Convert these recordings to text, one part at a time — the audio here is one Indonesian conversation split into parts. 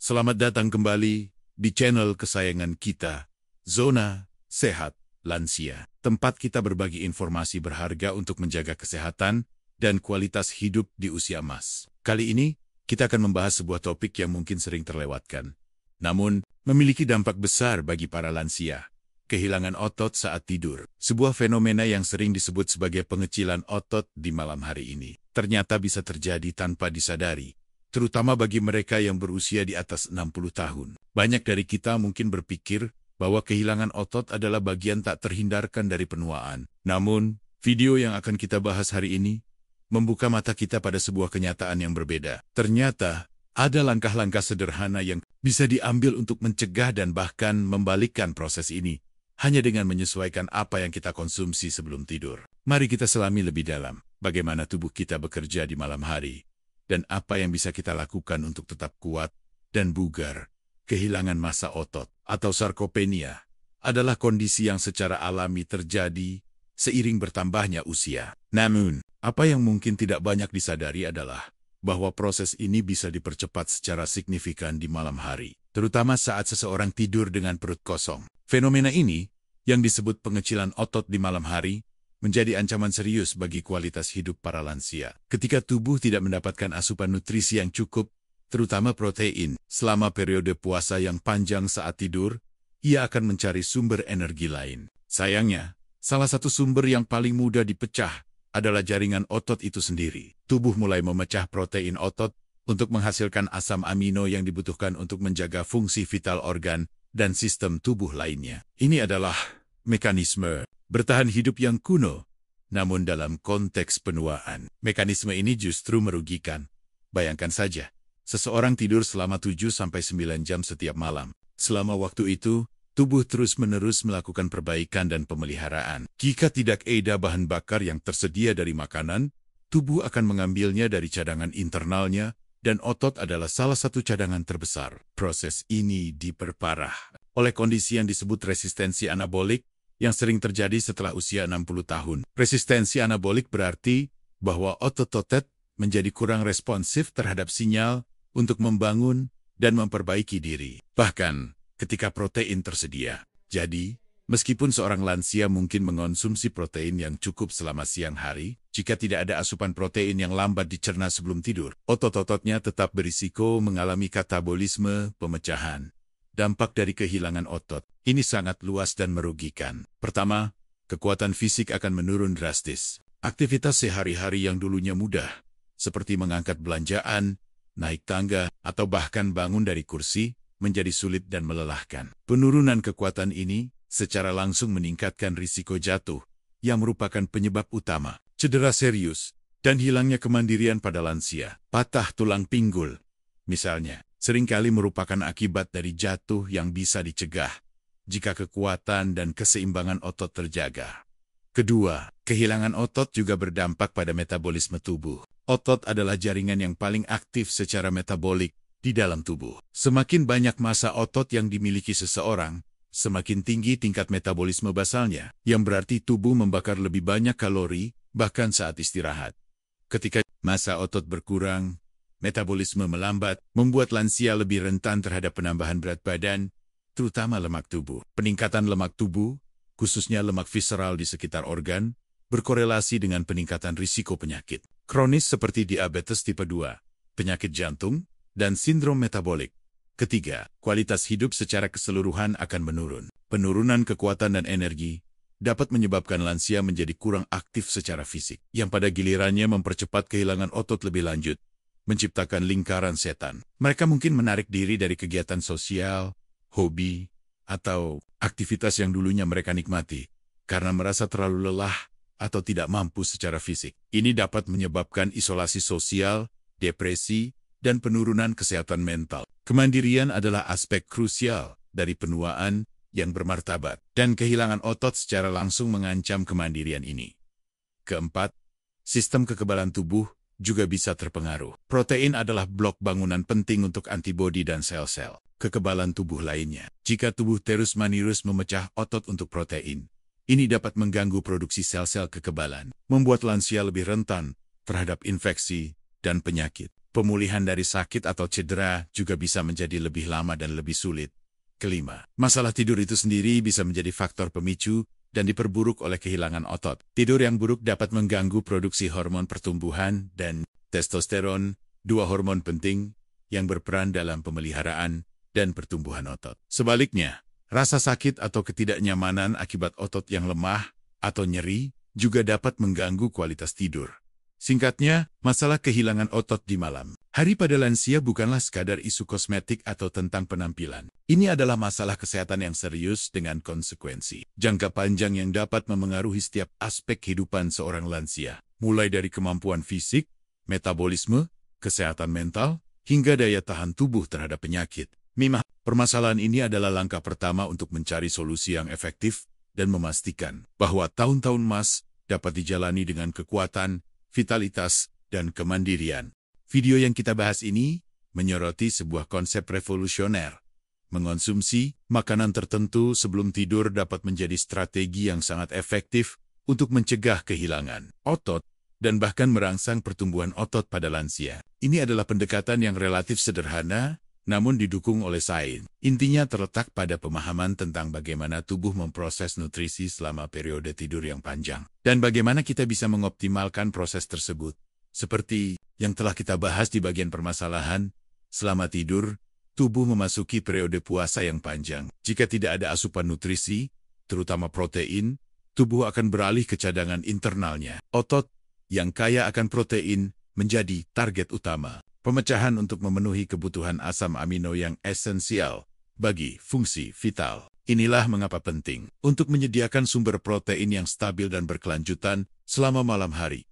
Selamat datang kembali di channel kesayangan kita, Zona Sehat Lansia. Tempat kita berbagi informasi berharga untuk menjaga kesehatan dan kualitas hidup di usia emas. Kali ini, kita akan membahas sebuah topik yang mungkin sering terlewatkan, namun memiliki dampak besar bagi para lansia. Kehilangan otot saat tidur. Sebuah fenomena yang sering disebut sebagai pengecilan otot di malam hari ini. Ternyata bisa terjadi tanpa disadari, terutama bagi mereka yang berusia di atas 60 tahun. Banyak dari kita mungkin berpikir bahwa kehilangan otot adalah bagian tak terhindarkan dari penuaan. Namun, video yang akan kita bahas hari ini membuka mata kita pada sebuah kenyataan yang berbeda. Ternyata, ada langkah-langkah sederhana yang bisa diambil untuk mencegah dan bahkan membalikkan proses ini, hanya dengan menyesuaikan apa yang kita konsumsi sebelum tidur. Mari kita selami lebih dalam bagaimana tubuh kita bekerja di malam hari, dan apa yang bisa kita lakukan untuk tetap kuat dan bugar. Kehilangan massa otot atau sarkopenia adalah kondisi yang secara alami terjadi seiring bertambahnya usia. Namun, apa yang mungkin tidak banyak disadari adalah bahwa proses ini bisa dipercepat secara signifikan di malam hari, terutama saat seseorang tidur dengan perut kosong. Fenomena ini, yang disebut pengecilan otot di malam hari, menjadi ancaman serius bagi kualitas hidup para lansia. Ketika tubuh tidak mendapatkan asupan nutrisi yang cukup, terutama protein, selama periode puasa yang panjang saat tidur, ia akan mencari sumber energi lain. Sayangnya, salah satu sumber yang paling mudah dipecah adalah jaringan otot itu sendiri. Tubuh mulai memecah protein otot untuk menghasilkan asam amino yang dibutuhkan untuk menjaga fungsi vital organ dan sistem tubuh lainnya. Ini adalah mekanisme bertahan hidup yang kuno, namun dalam konteks penuaan. Mekanisme ini justru merugikan. Bayangkan saja, seseorang tidur selama 7-9 jam setiap malam. Selama waktu itu, tubuh terus-menerus melakukan perbaikan dan pemeliharaan. Jika tidak ada bahan bakar yang tersedia dari makanan, tubuh akan mengambilnya dari cadangan internalnya, dan otot adalah salah satu cadangan terbesar. Proses ini diperparah oleh kondisi yang disebut resistensi anabolik, yang sering terjadi setelah usia 60 tahun. Resistensi anabolik berarti bahwa otot-otot menjadi kurang responsif terhadap sinyal untuk membangun dan memperbaiki diri, bahkan ketika protein tersedia. Jadi, meskipun seorang lansia mungkin mengonsumsi protein yang cukup selama siang hari, jika tidak ada asupan protein yang lambat dicerna sebelum tidur, otot-ototnya tetap berisiko mengalami katabolisme pemecahan. Dampak dari kehilangan otot ini sangat luas dan merugikan. Pertama, kekuatan fisik akan menurun drastis. Aktivitas sehari-hari yang dulunya mudah, seperti mengangkat belanjaan, naik tangga, atau bahkan bangun dari kursi, menjadi sulit dan melelahkan. Penurunan kekuatan ini secara langsung meningkatkan risiko jatuh, yang merupakan penyebab utama cedera serius dan hilangnya kemandirian pada lansia. Patah tulang pinggul, misalnya, seringkali merupakan akibat dari jatuh yang bisa dicegah jika kekuatan dan keseimbangan otot terjaga. Kedua, kehilangan otot juga berdampak pada metabolisme tubuh. Otot adalah jaringan yang paling aktif secara metabolik di dalam tubuh. Semakin banyak massa otot yang dimiliki seseorang, semakin tinggi tingkat metabolisme basalnya, yang berarti tubuh membakar lebih banyak kalori bahkan saat istirahat. Ketika massa otot berkurang, metabolisme melambat, membuat lansia lebih rentan terhadap penambahan berat badan, terutama lemak tubuh. Peningkatan lemak tubuh, khususnya lemak visceral di sekitar organ, berkorelasi dengan peningkatan risiko penyakit kronis seperti diabetes tipe 2, penyakit jantung, dan sindrom metabolik. Ketiga, kualitas hidup secara keseluruhan akan menurun. Penurunan kekuatan dan energi dapat menyebabkan lansia menjadi kurang aktif secara fisik, yang pada gilirannya mempercepat kehilangan otot lebih lanjut, menciptakan lingkaran setan. Mereka mungkin menarik diri dari kegiatan sosial, hobi, atau aktivitas yang dulunya mereka nikmati, karena merasa terlalu lelah atau tidak mampu secara fisik. Ini dapat menyebabkan isolasi sosial, depresi, dan penurunan kesehatan mental. Kemandirian adalah aspek krusial dari penuaan yang bermartabat, dan kehilangan otot secara langsung mengancam kemandirian ini. Keempat, sistem kekebalan tubuh juga bisa terpengaruh. Protein adalah blok bangunan penting untuk antibodi dan sel-sel kekebalan tubuh lainnya. Jika tubuh terus-menerus memecah otot untuk protein, ini dapat mengganggu produksi sel-sel kekebalan, membuat lansia lebih rentan terhadap infeksi dan penyakit. Pemulihan dari sakit atau cedera juga bisa menjadi lebih lama dan lebih sulit. Kelima, masalah tidur itu sendiri bisa menjadi faktor pemicu dan diperburuk oleh kehilangan otot. Tidur yang buruk dapat mengganggu produksi hormon pertumbuhan dan testosteron, dua hormon penting yang berperan dalam pemeliharaan dan pertumbuhan otot. Sebaliknya, rasa sakit atau ketidaknyamanan akibat otot yang lemah atau nyeri juga dapat mengganggu kualitas tidur. Singkatnya, masalah kehilangan otot di malam hari pada lansia bukanlah sekadar isu kosmetik atau tentang penampilan. Ini adalah masalah kesehatan yang serius dengan konsekuensi jangka panjang yang dapat memengaruhi setiap aspek kehidupan seorang lansia, mulai dari kemampuan fisik, metabolisme, kesehatan mental, hingga daya tahan tubuh terhadap penyakit. Permasalahan ini adalah langkah pertama untuk mencari solusi yang efektif dan memastikan bahwa tahun-tahun emas dapat dijalani dengan kekuatan, vitalitas, dan kemandirian. Video yang kita bahas ini menyoroti sebuah konsep revolusioner. Mengonsumsi makanan tertentu sebelum tidur dapat menjadi strategi yang sangat efektif untuk mencegah kehilangan otot dan bahkan merangsang pertumbuhan otot pada lansia. Ini adalah pendekatan yang relatif sederhana, namun didukung oleh sains. Intinya terletak pada pemahaman tentang bagaimana tubuh memproses nutrisi selama periode tidur yang panjang, dan bagaimana kita bisa mengoptimalkan proses tersebut. Seperti yang telah kita bahas di bagian permasalahan, selama tidur, tubuh memasuki periode puasa yang panjang. Jika tidak ada asupan nutrisi, terutama protein, tubuh akan beralih ke cadangan internalnya. Otot yang kaya akan protein menjadi target utama. Pemecahan untuk memenuhi kebutuhan asam amino yang esensial bagi fungsi vital. Inilah mengapa penting untuk menyediakan sumber protein yang stabil dan berkelanjutan selama malam hari.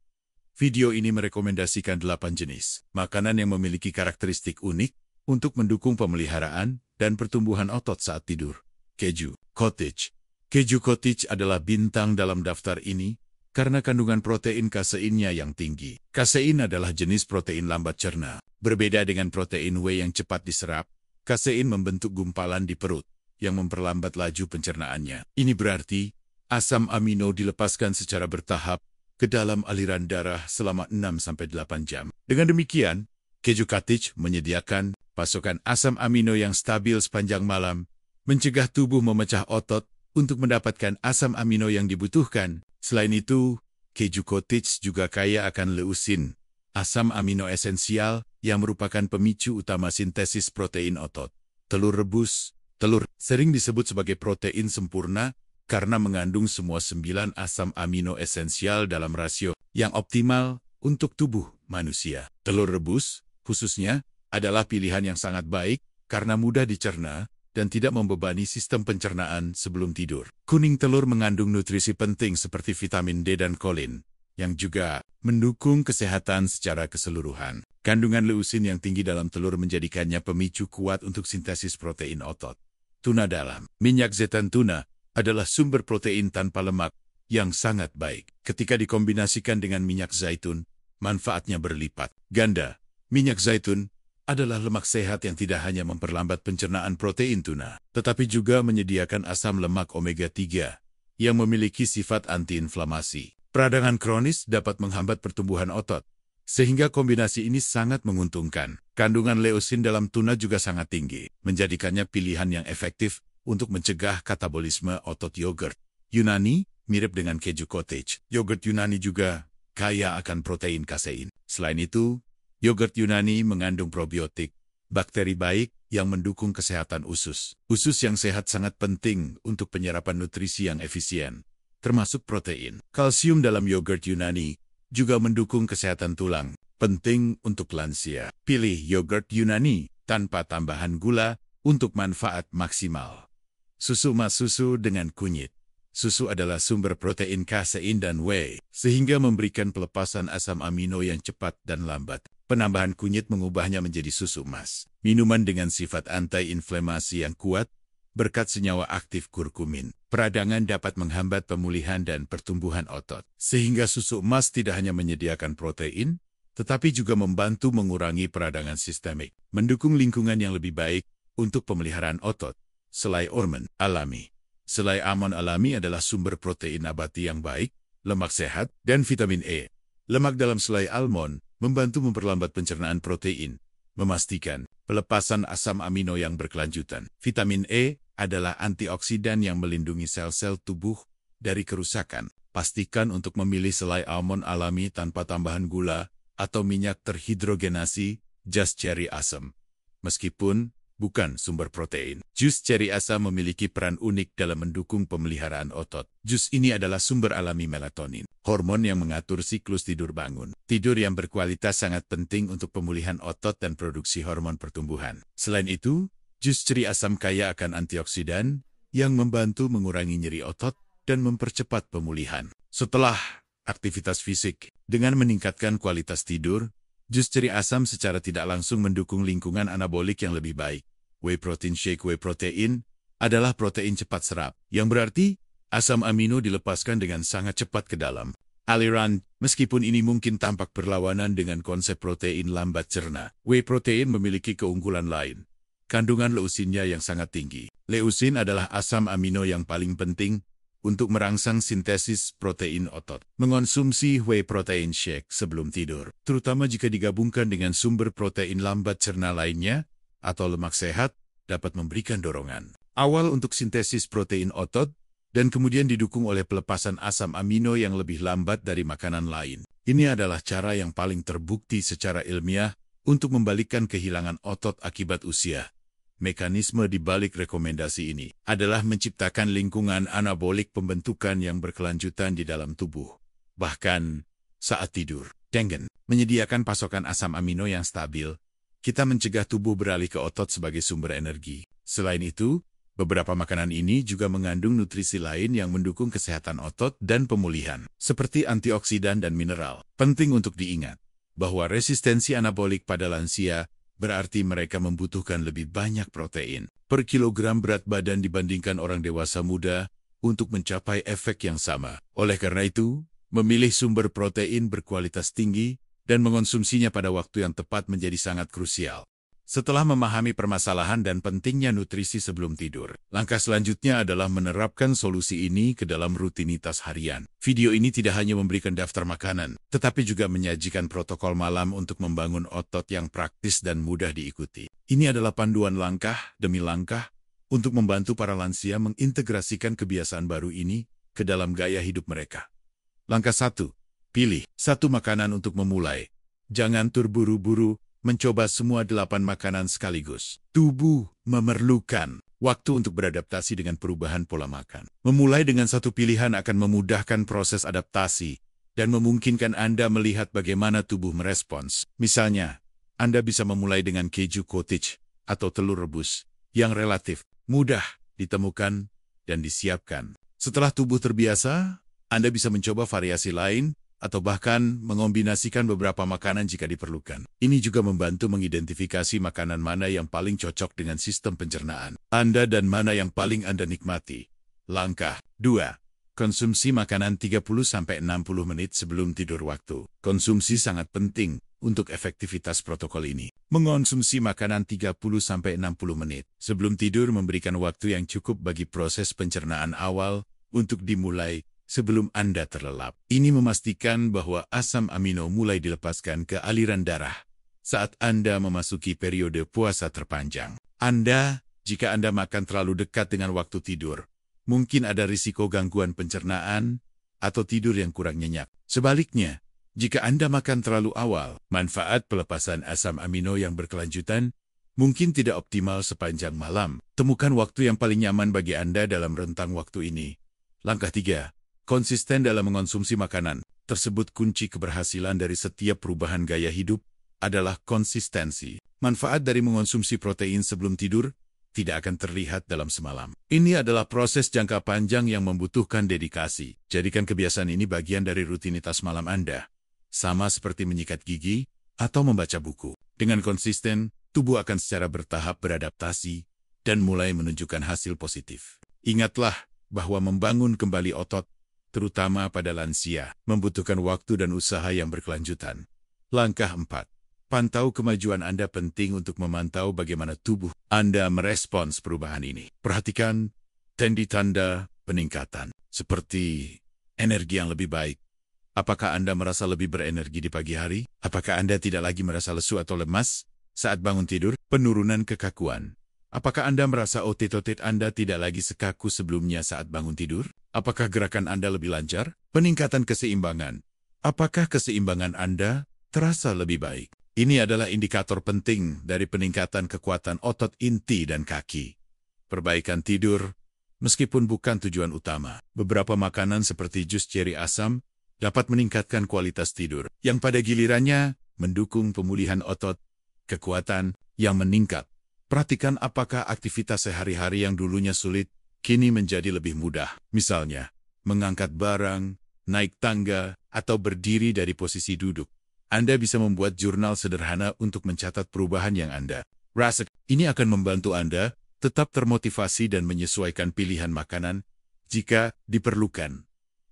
Video ini merekomendasikan 8 jenis makanan yang memiliki karakteristik unik untuk mendukung pemeliharaan dan pertumbuhan otot saat tidur. Keju cottage. Keju cottage adalah bintang dalam daftar ini karena kandungan protein kaseinnya yang tinggi. Kasein adalah jenis protein lambat cerna. Berbeda dengan protein whey yang cepat diserap, kasein membentuk gumpalan di perut yang memperlambat laju pencernaannya. Ini berarti asam amino dilepaskan secara bertahap ke dalam aliran darah selama 6-8 jam. Dengan demikian, keju cottage menyediakan pasokan asam amino yang stabil sepanjang malam, mencegah tubuh memecah otot untuk mendapatkan asam amino yang dibutuhkan. Selain itu, keju cottage juga kaya akan leusin, asam amino esensial yang merupakan pemicu utama sintesis protein otot. Telur rebus. Telur sering disebut sebagai protein sempurna karena mengandung semua 9 asam amino esensial dalam rasio yang optimal untuk tubuh manusia. Telur rebus, khususnya, adalah pilihan yang sangat baik karena mudah dicerna dan tidak membebani sistem pencernaan sebelum tidur. Kuning telur mengandung nutrisi penting seperti vitamin D dan kolin, yang juga mendukung kesehatan secara keseluruhan. Kandungan leusin yang tinggi dalam telur menjadikannya pemicu kuat untuk sintesis protein otot. Tuna dalam. Minyak zaitun tuna adalah sumber protein tanpa lemak yang sangat baik. Ketika dikombinasikan dengan minyak zaitun, manfaatnya berlipat ganda. Minyak zaitun adalah lemak sehat yang tidak hanya memperlambat pencernaan protein tuna, tetapi juga menyediakan asam lemak omega-3 yang memiliki sifat antiinflamasi. Peradangan kronis dapat menghambat pertumbuhan otot, sehingga kombinasi ini sangat menguntungkan. Kandungan leusin dalam tuna juga sangat tinggi, menjadikannya pilihan yang efektif untuk mencegah katabolisme otot. Yogurt Yunani mirip dengan keju cottage. Yogurt Yunani juga kaya akan protein kasein. Selain itu, yogurt Yunani mengandung probiotik, bakteri baik yang mendukung kesehatan usus. Usus yang sehat sangat penting untuk penyerapan nutrisi yang efisien, termasuk protein. Kalsium dalam yogurt Yunani juga mendukung kesehatan tulang, penting untuk lansia. Pilih yogurt Yunani tanpa tambahan gula untuk manfaat maksimal. Susu emas. Susu dengan kunyit. Susu adalah sumber protein kasein dan whey, sehingga memberikan pelepasan asam amino yang cepat dan lambat. Penambahan kunyit mengubahnya menjadi susu emas. Minuman dengan sifat anti-inflamasi yang kuat, berkat senyawa aktif kurkumin. Peradangan dapat menghambat pemulihan dan pertumbuhan otot. Sehingga susu emas tidak hanya menyediakan protein, tetapi juga membantu mengurangi peradangan sistemik. Mendukung lingkungan yang lebih baik untuk pemeliharaan otot. Selai almond alami. Selai almond alami adalah sumber protein nabati yang baik, lemak sehat, dan vitamin E. Lemak dalam selai almond membantu memperlambat pencernaan protein, memastikan pelepasan asam amino yang berkelanjutan. Vitamin E adalah antioksidan yang melindungi sel-sel tubuh dari kerusakan. Pastikan untuk memilih selai almond alami tanpa tambahan gula atau minyak terhidrogenasi, jas ceri asam. Meskipun bukan sumber protein, jus ceri asam memiliki peran unik dalam mendukung pemeliharaan otot. Jus ini adalah sumber alami melatonin, hormon yang mengatur siklus tidur bangun. Tidur yang berkualitas sangat penting untuk pemulihan otot dan produksi hormon pertumbuhan. Selain itu, jus ceri asam kaya akan antioksidan yang membantu mengurangi nyeri otot dan mempercepat pemulihan. Setelah aktivitas fisik, dengan meningkatkan kualitas tidur, jus ceri asam secara tidak langsung mendukung lingkungan anabolik yang lebih baik. Whey protein shake. Whey protein adalah protein cepat serap, yang berarti asam amino dilepaskan dengan sangat cepat ke dalam aliran. Meskipun ini mungkin tampak berlawanan dengan konsep protein lambat cerna, whey protein memiliki keunggulan lain. Kandungan leusinnya yang sangat tinggi. Leusin adalah asam amino yang paling penting untuk merangsang sintesis protein otot. Mengonsumsi whey protein shake sebelum tidur, terutama jika digabungkan dengan sumber protein lambat cerna lainnya atau lemak sehat, dapat memberikan dorongan awal untuk sintesis protein otot dan kemudian didukung oleh pelepasan asam amino yang lebih lambat dari makanan lain. Ini adalah cara yang paling terbukti secara ilmiah untuk membalikkan kehilangan otot akibat usia. Mekanisme di balik rekomendasi ini adalah menciptakan lingkungan anabolik pembentukan yang berkelanjutan di dalam tubuh. Bahkan saat tidur, dengan menyediakan pasokan asam amino yang stabil, kita mencegah tubuh beralih ke otot sebagai sumber energi. Selain itu, beberapa makanan ini juga mengandung nutrisi lain yang mendukung kesehatan otot dan pemulihan, seperti antioksidan dan mineral. Penting untuk diingat bahwa resistensi anabolik pada lansia berarti mereka membutuhkan lebih banyak protein per kilogram berat badan dibandingkan orang dewasa muda untuk mencapai efek yang sama. Oleh karena itu, memilih sumber protein berkualitas tinggi dan mengonsumsinya pada waktu yang tepat menjadi sangat krusial. Setelah memahami permasalahan dan pentingnya nutrisi sebelum tidur, langkah selanjutnya adalah menerapkan solusi ini ke dalam rutinitas harian. Video ini tidak hanya memberikan daftar makanan, tetapi juga menyajikan protokol malam untuk membangun otot yang praktis dan mudah diikuti. Ini adalah panduan langkah demi langkah untuk membantu para lansia mengintegrasikan kebiasaan baru ini ke dalam gaya hidup mereka. Langkah 1. Pilih satu makanan untuk memulai. Jangan terburu-buru mencoba semua 8 makanan sekaligus. Tubuh memerlukan waktu untuk beradaptasi dengan perubahan pola makan. Memulai dengan satu pilihan akan memudahkan proses adaptasi dan memungkinkan Anda melihat bagaimana tubuh merespons. Misalnya, Anda bisa memulai dengan keju cottage atau telur rebus yang relatif mudah ditemukan dan disiapkan. Setelah tubuh terbiasa, Anda bisa mencoba variasi lain atau bahkan mengombinasikan beberapa makanan jika diperlukan. Ini juga membantu mengidentifikasi makanan mana yang paling cocok dengan sistem pencernaan Anda dan mana yang paling Anda nikmati. Langkah 2. Konsumsi makanan 30-60 menit sebelum tidur waktu. Konsumsi sangat penting untuk efektivitas protokol ini. Mengonsumsi makanan 30-60 menit sebelum tidur memberikan waktu yang cukup bagi proses pencernaan awal untuk dimulai sebelum Anda terlelap. Ini memastikan bahwa asam amino mulai dilepaskan ke aliran darah saat Anda memasuki periode puasa terpanjang. Jika Anda makan terlalu dekat dengan waktu tidur, mungkin ada risiko gangguan pencernaan atau tidur yang kurang nyenyak. Sebaliknya, jika Anda makan terlalu awal, manfaat pelepasan asam amino yang berkelanjutan mungkin tidak optimal sepanjang malam. Temukan waktu yang paling nyaman bagi Anda dalam rentang waktu ini. Langkah 3. Konsisten dalam mengonsumsi makanan. Tersebut kunci keberhasilan dari setiap perubahan gaya hidup adalah konsistensi. Manfaat dari mengonsumsi protein sebelum tidur tidak akan terlihat dalam semalam. Ini adalah proses jangka panjang yang membutuhkan dedikasi. Jadikan kebiasaan ini bagian dari rutinitas malam Anda. Sama seperti menyikat gigi atau membaca buku. Dengan konsisten, tubuh akan secara bertahap beradaptasi dan mulai menunjukkan hasil positif. Ingatlah bahwa membangun kembali otot, terutama pada lansia, membutuhkan waktu dan usaha yang berkelanjutan. Langkah 4. Pantau kemajuan Anda. Penting untuk memantau bagaimana tubuh Anda merespons perubahan ini. Perhatikan tanda peningkatan, seperti energi yang lebih baik, Apakah Anda merasa lebih berenergi di pagi hari? Apakah Anda tidak lagi merasa lesu atau lemas saat bangun tidur? Penurunan kekakuan. Apakah Anda merasa otot-otot Anda tidak lagi sekaku sebelumnya saat bangun tidur? Apakah gerakan Anda lebih lancar? Peningkatan keseimbangan. Apakah keseimbangan Anda terasa lebih baik? Ini adalah indikator penting dari peningkatan kekuatan otot inti dan kaki. Perbaikan tidur, meskipun bukan tujuan utama. Beberapa makanan seperti jus ceri asam dapat meningkatkan kualitas tidur, yang pada gilirannya mendukung pemulihan otot, kekuatan yang meningkat. Perhatikan apakah aktivitas sehari-hari yang dulunya sulit, kini menjadi lebih mudah. Misalnya, mengangkat barang, naik tangga, atau berdiri dari posisi duduk. Anda bisa membuat jurnal sederhana untuk mencatat perubahan yang Anda rasa. Ini akan membantu Anda tetap termotivasi dan menyesuaikan pilihan makanan jika diperlukan.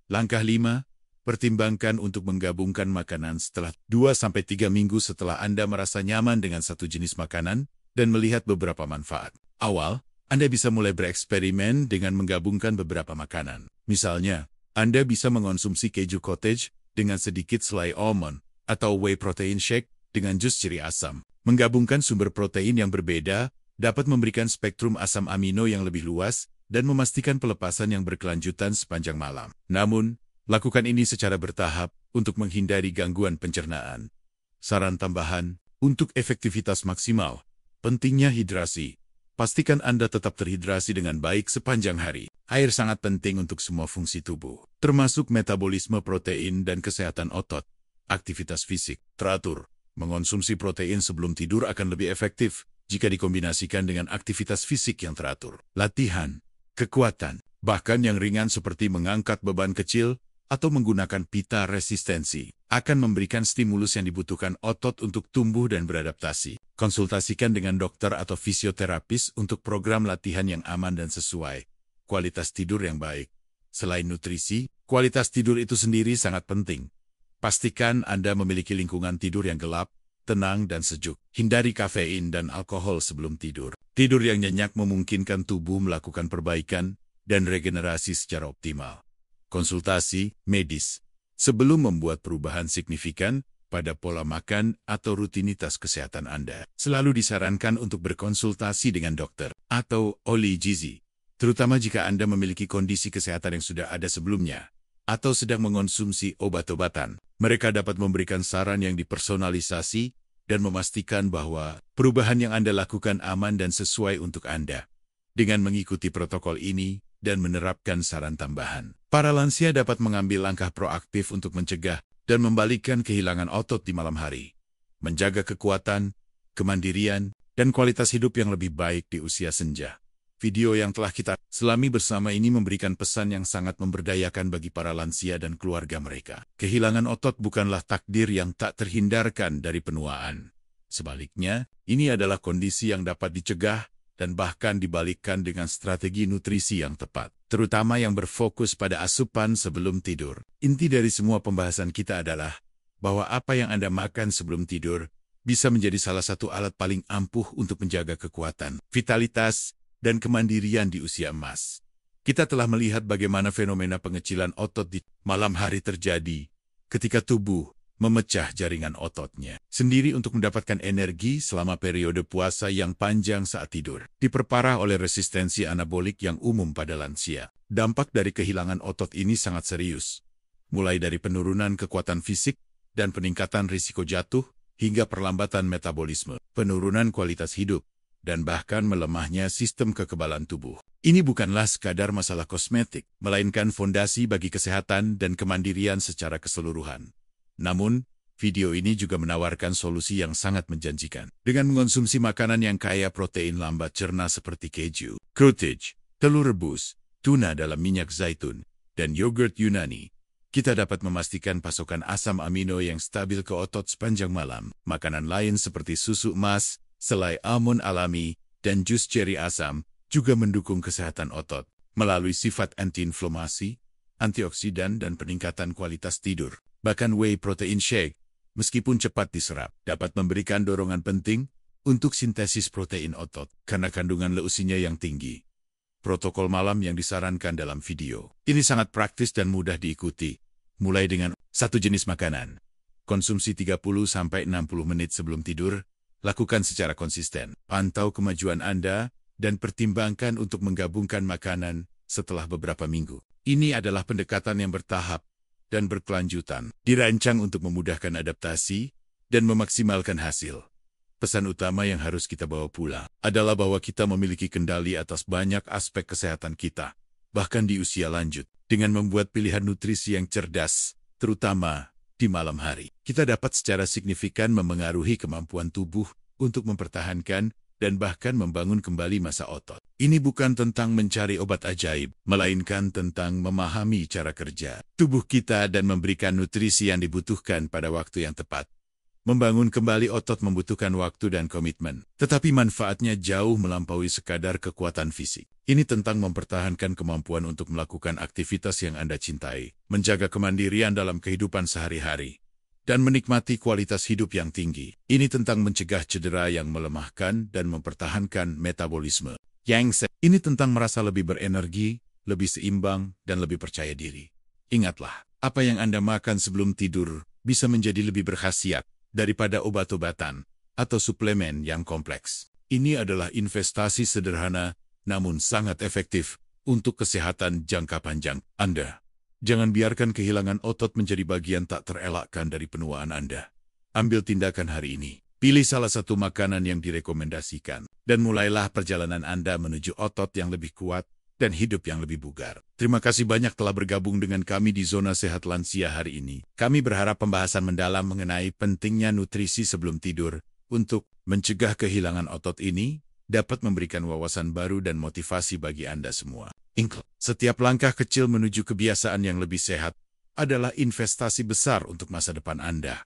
Langkah 5. Pertimbangkan untuk menggabungkan makanan setelah 2-3 minggu setelah Anda merasa nyaman dengan satu jenis makanan dan melihat beberapa manfaat. Awal, Anda bisa mulai bereksperimen dengan menggabungkan beberapa makanan. Misalnya, Anda bisa mengonsumsi keju cottage dengan sedikit selai almond atau whey protein shake dengan jus ceri asam. Menggabungkan sumber protein yang berbeda dapat memberikan spektrum asam amino yang lebih luas dan memastikan pelepasan yang berkelanjutan sepanjang malam. Namun, lakukan ini secara bertahap untuk menghindari gangguan pencernaan. Saran tambahan, untuk efektivitas maksimal, pentingnya hidrasi. Pastikan Anda tetap terhidrasi dengan baik sepanjang hari. Air sangat penting untuk semua fungsi tubuh, termasuk metabolisme protein dan kesehatan otot. Aktivitas fisik teratur. Mengonsumsi protein sebelum tidur akan lebih efektif jika dikombinasikan dengan aktivitas fisik yang teratur. Latihan, kekuatan, bahkan yang ringan seperti mengangkat beban kecil atau menggunakan pita resistensi, akan memberikan stimulus yang dibutuhkan otot untuk tumbuh dan beradaptasi. Konsultasikan dengan dokter atau fisioterapis untuk program latihan yang aman dan sesuai. Kualitas tidur yang baik. Selain nutrisi, kualitas tidur itu sendiri sangat penting. Pastikan Anda memiliki lingkungan tidur yang gelap, tenang dan sejuk. Hindari kafein dan alkohol sebelum tidur. Tidur yang nyenyak memungkinkan tubuh melakukan perbaikan dan regenerasi secara optimal. Konsultasi medis sebelum membuat perubahan signifikan pada pola makan atau rutinitas kesehatan Anda. Selalu disarankan untuk berkonsultasi dengan dokter atau ahli gizi, terutama jika Anda memiliki kondisi kesehatan yang sudah ada sebelumnya atau sedang mengonsumsi obat-obatan. Mereka dapat memberikan saran yang dipersonalisasi dan memastikan bahwa perubahan yang Anda lakukan aman dan sesuai untuk Anda. Dengan mengikuti protokol ini dan menerapkan saran tambahan, para lansia dapat mengambil langkah proaktif untuk mencegah dan membalikkan kehilangan otot di malam hari, menjaga kekuatan, kemandirian, dan kualitas hidup yang lebih baik di usia senja. Video yang telah kita selami bersama ini memberikan pesan yang sangat memberdayakan bagi para lansia dan keluarga mereka. Kehilangan otot bukanlah takdir yang tak terhindarkan dari penuaan. Sebaliknya, ini adalah kondisi yang dapat dicegah dan bahkan dibalikkan dengan strategi nutrisi yang tepat, terutama yang berfokus pada asupan sebelum tidur. Inti dari semua pembahasan kita adalah bahwa apa yang Anda makan sebelum tidur bisa menjadi salah satu alat paling ampuh untuk menjaga kekuatan, vitalitas, dan kemandirian di usia emas. Kita telah melihat bagaimana fenomena pengecilan otot di malam hari terjadi ketika tubuh memecah jaringan ototnya sendiri untuk mendapatkan energi selama periode puasa yang panjang saat tidur. Diperparah oleh resistensi anabolik yang umum pada lansia. Dampak dari kehilangan otot ini sangat serius, mulai dari penurunan kekuatan fisik dan peningkatan risiko jatuh hingga perlambatan metabolisme, penurunan kualitas hidup, dan bahkan melemahnya sistem kekebalan tubuh. Ini bukanlah sekadar masalah kosmetik, melainkan fondasi bagi kesehatan dan kemandirian secara keseluruhan. Namun, video ini juga menawarkan solusi yang sangat menjanjikan. Dengan mengonsumsi makanan yang kaya protein lambat cerna seperti keju, cottage, telur rebus, tuna dalam minyak zaitun, dan yogurt Yunani, kita dapat memastikan pasokan asam amino yang stabil ke otot sepanjang malam. Makanan lain seperti susu emas, selai almond alami, dan jus ceri asam juga mendukung kesehatan otot melalui sifat antiinflamasi, antioksidan, dan peningkatan kualitas tidur. Bahkan whey protein shake, meskipun cepat diserap, dapat memberikan dorongan penting untuk sintesis protein otot karena kandungan leusinya yang tinggi. Protokol malam yang disarankan dalam video ini sangat praktis dan mudah diikuti, mulai dengan Satu jenis makanan. Konsumsi 30-60 menit sebelum tidur, lakukan secara konsisten. Pantau kemajuan Anda dan pertimbangkan untuk menggabungkan makanan setelah beberapa minggu. Ini adalah pendekatan yang bertahap dan berkelanjutan, dirancang untuk memudahkan adaptasi dan memaksimalkan hasil. Pesan utama yang harus kita bawa pulang adalah bahwa kita memiliki kendali atas banyak aspek kesehatan kita, bahkan di usia lanjut, dengan membuat pilihan nutrisi yang cerdas, terutama di malam hari. Kita dapat secara signifikan memengaruhi kemampuan tubuh untuk mempertahankan dan bahkan membangun kembali massa otot. Ini bukan tentang mencari obat ajaib, melainkan tentang memahami cara kerja tubuh kita dan memberikan nutrisi yang dibutuhkan pada waktu yang tepat. Membangun kembali otot membutuhkan waktu dan komitmen, tetapi manfaatnya jauh melampaui sekadar kekuatan fisik. Ini tentang mempertahankan kemampuan untuk melakukan aktivitas yang Anda cintai, menjaga kemandirian dalam kehidupan sehari-hari, dan menikmati kualitas hidup yang tinggi. Ini tentang mencegah cedera yang melemahkan dan mempertahankan metabolisme yang sehat. Ini tentang merasa lebih berenergi, lebih seimbang, dan lebih percaya diri. Ingatlah, apa yang Anda makan sebelum tidur bisa menjadi lebih berkhasiat daripada obat-obatan atau suplemen yang kompleks. Ini adalah investasi sederhana, namun sangat efektif untuk kesehatan jangka panjang Anda. Jangan biarkan kehilangan otot menjadi bagian tak terelakkan dari penuaan Anda. Ambil tindakan hari ini. Pilih salah satu makanan yang direkomendasikan, dan mulailah perjalanan Anda menuju otot yang lebih kuat dan hidup yang lebih bugar. Terima kasih banyak telah bergabung dengan kami di Zona Sehat Lansia hari ini. Kami berharap pembahasan mendalam mengenai pentingnya nutrisi sebelum tidur untuk mencegah kehilangan otot ini dapat memberikan wawasan baru dan motivasi bagi Anda semua. Setiap langkah kecil menuju kebiasaan yang lebih sehat adalah investasi besar untuk masa depan Anda.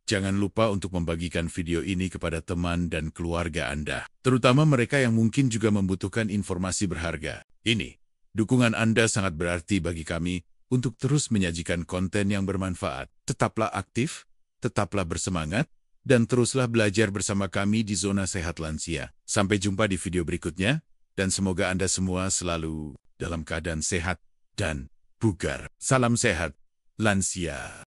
Jangan lupa untuk membagikan video ini kepada teman dan keluarga Anda, terutama mereka yang mungkin juga membutuhkan informasi berharga. Ini, dukungan Anda sangat berarti bagi kami untuk terus menyajikan konten yang bermanfaat. Tetaplah aktif, tetaplah bersemangat, dan teruslah belajar bersama kami di Zona Sehat Lansia. Sampai jumpa di video berikutnya, dan semoga Anda semua selalu dalam keadaan sehat dan bugar. Salam sehat, lansia.